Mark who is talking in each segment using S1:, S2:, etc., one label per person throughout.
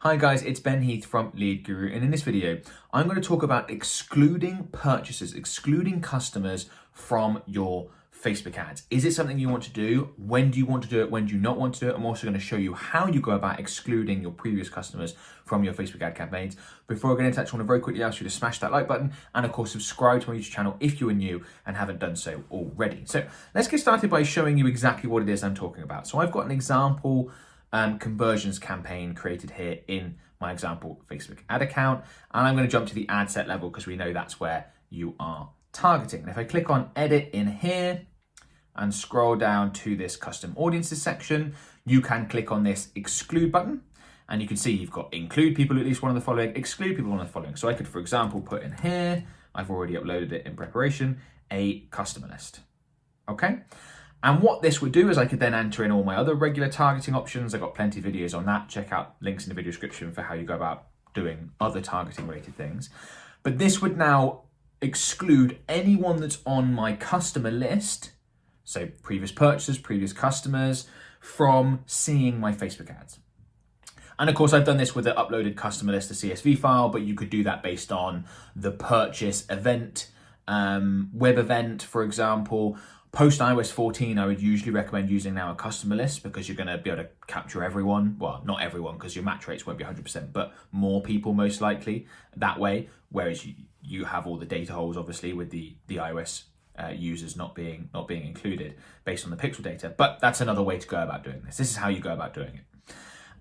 S1: Hi guys, it's Ben Heath from Lead Guru, and in this video, I'm going to talk about excluding purchases, excluding customers from your Facebook ads. Is it something you want to do? When do you want to do it? When do you not want to do it? I'm also going to show you how you go about excluding your previous customers from your Facebook ad campaigns. Before I get into that, I want to very quickly ask you to smash that like button and of course subscribe to my YouTube channel if you are new and haven't done so already. So let's get started by showing you exactly what it is I'm talking about. So I've got an example conversions campaign created here in my example Facebook ad account, and I'm going to jump to the ad set level because we know that's where you are targeting. And if I click on edit in here and scroll down to this custom audiences section, you can click on this exclude button and you can see you've got include people at least one of the following, exclude people one of the following. So I could, for example, put in here, I've already uploaded it in preparation, a customer list. Okay. And what this would do is I could then enter in all my other regular targeting options. I've got plenty of videos on that. Check out links in the video description for how you go about doing other targeting related things. But this would now exclude anyone that's on my customer list, so previous purchasers, previous customers, from seeing my Facebook ads. And of course, I've done this with the uploaded customer list, the CSV file, but you could do that based on the purchase event, web event, for example. Post iOS 14, I would usually recommend using now a customer list because you're going to be able to capture everyone. Well, not everyone because your match rates won't be 100%, but more people most likely that way. Whereas you have all the data holes, obviously, with the iOS users not being included based on the pixel data. But that's another way to go about doing this. This is how you go about doing it.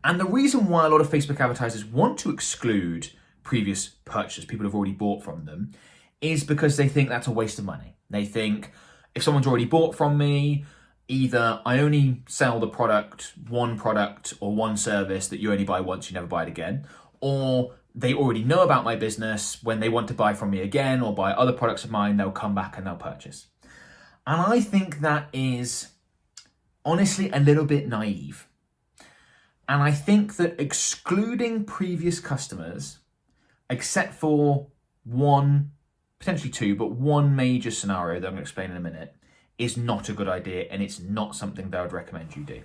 S1: And the reason why a lot of Facebook advertisers want to exclude previous purchases, people who've already bought from them, is because they think that's a waste of money. They think, if someone's already bought from me, either I only sell the product or one service that you only buy once, you never buy it again, or they already know about my business. When they want to buy from me again or buy other products of mine, they'll come back and they'll purchase. And I think that is honestly a little bit naive. And I think that excluding previous customers, except for one, potentially two, but one major scenario that I'm going to explain in a minute, is not a good idea, and it's not something that I would recommend you do.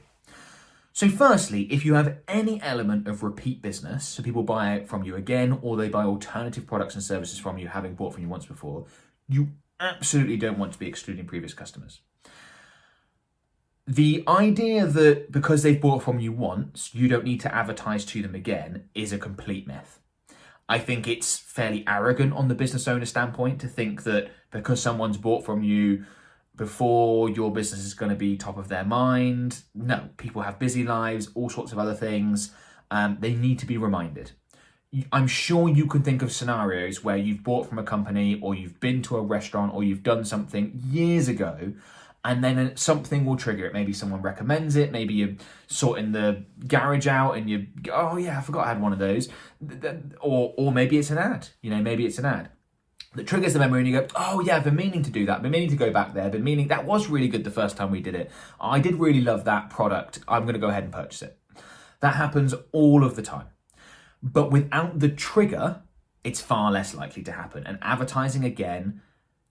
S1: So firstly, if you have any element of repeat business, so people buy from you again, or they buy alternative products and services from you having bought from you once before, you absolutely don't want to be excluding previous customers. The idea that because they've bought from you once, you don't need to advertise to them again is a complete myth. I think it's fairly arrogant on the business owner standpoint to think that because someone's bought from you before, your business is going to be top of their mind. No, people have busy lives, all sorts of other things. They need to be reminded. I'm sure you can think of scenarios where you've bought from a company or you've been to a restaurant or you've done something years ago, and then something will trigger it. Maybe someone recommends it. Maybe you're sorting the garage out and you, oh yeah, I forgot I had one of those. Or maybe it's an ad. Maybe it's an ad that triggers the memory and you go, oh yeah, I've been meaning to do that. I've been meaning to go back there. That was really good the first time we did it. I did really love that product. I'm going to go ahead and purchase it. That happens all of the time. But without the trigger, it's far less likely to happen. And advertising again,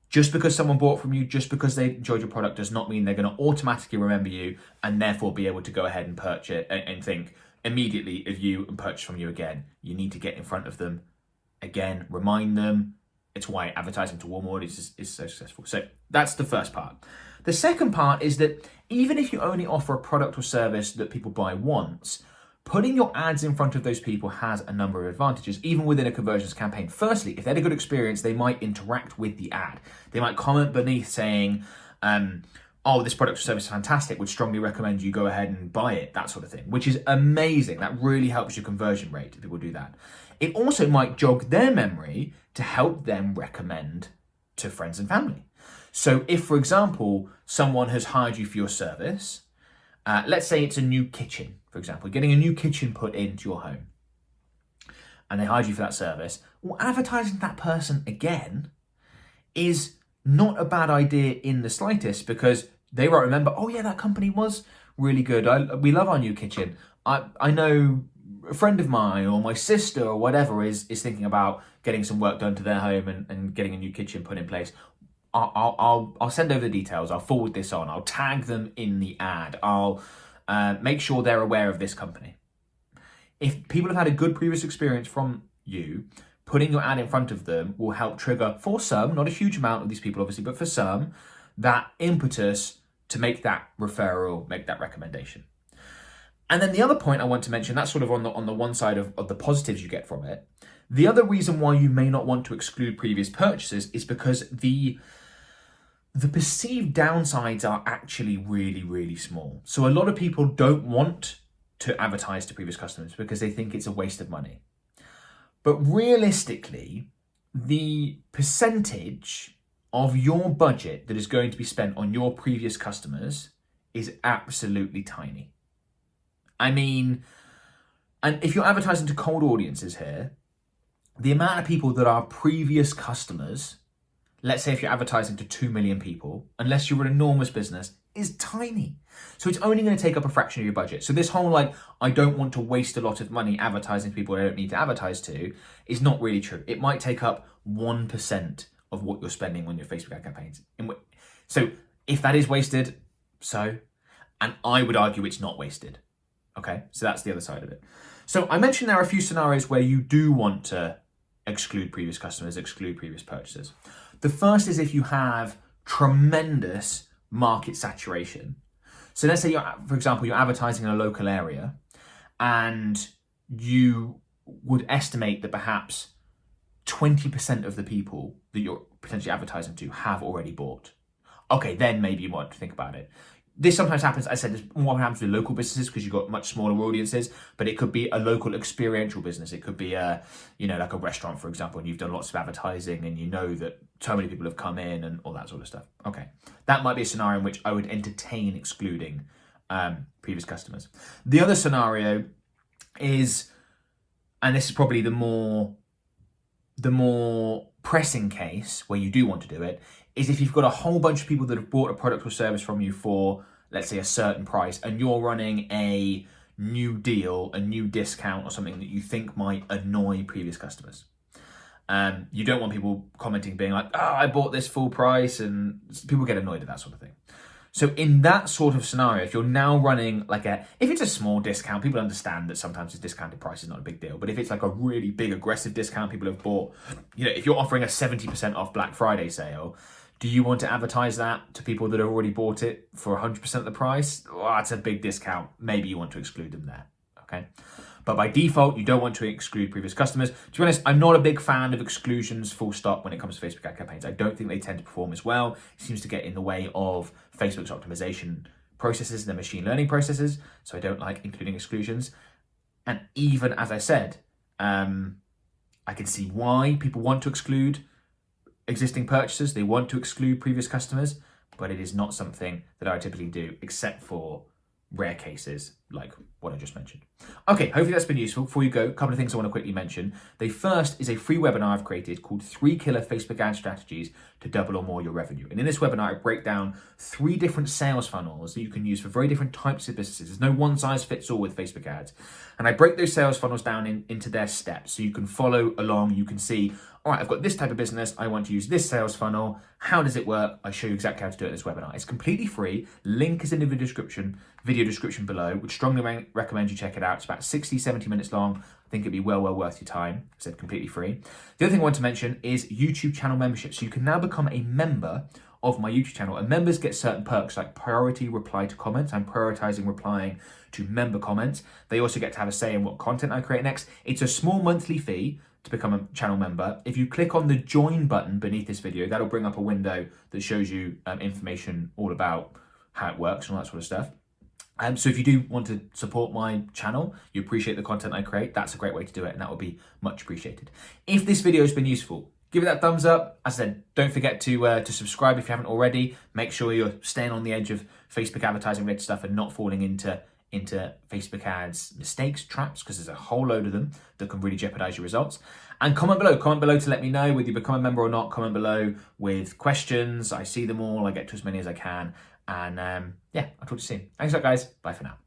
S1: just because someone bought from you, just because they enjoyed your product, does not mean they're going to automatically remember you and therefore be able to go ahead and purchase and think immediately of you and purchase from you again. You need to get in front of them again, remind them. It's why advertising to warm audiences is so successful. So that's the first part. The second part is that even if you only offer a product or service that people buy once, putting your ads in front of those people has a number of advantages, even within a conversions campaign. Firstly, if they had a good experience, they might interact with the ad. They might comment beneath saying, oh, this product or service is fantastic, would strongly recommend you go ahead and buy it, that sort of thing, which is amazing. That really helps your conversion rate if people do that. It also might jog their memory to help them recommend to friends and family. So if, for example, someone has hired you for your service, let's say it's a new kitchen, for example, getting a new kitchen put into your home, and they hired you for that service, well, advertising to that person again is not a bad idea in the slightest, because they won't remember, oh yeah, that company was really good. We love our new kitchen. I know a friend of mine or my sister or whatever is thinking about getting some work done to their home and getting a new kitchen put in place. I'll send over the details. I'll forward this on. I'll tag them in the ad. I'll make sure they're aware of this company. If people have had a good previous experience from you, putting your ad in front of them will help trigger, for some, not a huge amount of these people obviously, but for some, that impetus to make that referral, make that recommendation. And then the other point I want to mention, that's sort of on the one side of the positives you get from it. The other reason why you may not want to exclude previous purchases is because the perceived downsides are actually really, really small. So a lot of people don't want to advertise to previous customers because they think it's a waste of money. But realistically, the percentage of your budget that is going to be spent on your previous customers is absolutely tiny. I mean, and if you're advertising to cold audiences here, the amount of people that are previous customers, let's say if you're advertising to 2 million people, unless you're an enormous business, is tiny. So it's only going to take up a fraction of your budget. So this whole like, I don't want to waste a lot of money advertising to people I don't need to advertise to is not really true. It might take up 1% of what you're spending on your Facebook ad campaigns. So if that is wasted, and I would argue it's not wasted. Okay, so that's the other side of it. So I mentioned there are a few scenarios where you do want to exclude previous customers, exclude previous purchases. The first is if you have tremendous market saturation. So let's say for example, you're advertising in a local area and you would estimate that perhaps 20% of the people that you're potentially advertising to have already bought. Okay, then maybe you want to think about it. This sometimes happens, I said, this more happens with local businesses because you've got much smaller audiences, but it could be a local experiential business. It could be like a restaurant, for example, and you've done lots of advertising and you know that so many people have come in and all that sort of stuff. Okay, that might be a scenario in which I would entertain excluding previous customers. The other scenario is, and this is probably the more pressing case where you do want to do it, is if you've got a whole bunch of people that have bought a product or service from you for, let's say, a certain price, and you're running a new deal, a new discount or something that you think might annoy previous customers. You don't want people commenting being like, I bought this full price, and people get annoyed at that sort of thing. So in that sort of scenario, if you're now running if it's a small discount, people understand that sometimes a discounted price is not a big deal. But if it's like a really big aggressive discount, people have bought, if you're offering a 70% off Black Friday sale, do you want to advertise that to people that have already bought it for 100% of the price? Well, that's a big discount. Maybe you want to exclude them there, okay? But by default, you don't want to exclude previous customers. To be honest, I'm not a big fan of exclusions full stop when it comes to Facebook ad campaigns. I don't think they tend to perform as well. It seems to get in the way of Facebook's optimization processes and the machine learning processes. So I don't like including exclusions. And even as I said, I can see why people want to exclude existing purchasers. They want to exclude previous customers, but it is not something that I typically do, except for rare cases like what I just mentioned. Okay, hopefully that's been useful. Before you go, a couple of things I want to quickly mention. The first is a free webinar I've created called 3 Killer Facebook Ad Strategies to Double or More Your Revenue. And in this webinar, I break down 3 different sales funnels that you can use for very different types of businesses. There's no one size fits all with Facebook ads. And I break those sales funnels down into their steps so you can follow along. You can see, all right, I've got this type of business. I want to use this sales funnel. How does it work? I show you exactly how to do it in this webinar. It's completely free. Link is in the video description below. Would strongly recommend you check it out. It's about 60-70 minutes long. I think it'd be well worth your time. I said completely free. The other thing I want to mention is YouTube channel membership. So you can now become a member of my YouTube channel, and members get certain perks like priority reply to comments. I'm prioritizing replying to member comments. They also get to have a say in what content I create next. It's a small monthly fee to become a channel member. If you click on the join button beneath this video, that'll bring up a window that shows you information all about how it works and all that sort of stuff. So if you do want to support my channel, you appreciate the content I create, that's a great way to do it, and that would be much appreciated. If this video has been useful, give it that thumbs up. As I said, don't forget to subscribe if you haven't already. Make sure you're staying on the edge of Facebook advertising related stuff and not falling into Facebook ads mistakes, traps, because there's a whole load of them that can really jeopardize your results. And comment below to let me know whether you become a member or not. Comment below with questions. I see them all. I get to as many as I can. And yeah, I'll talk to you soon. Thanks a lot, guys. Bye for now.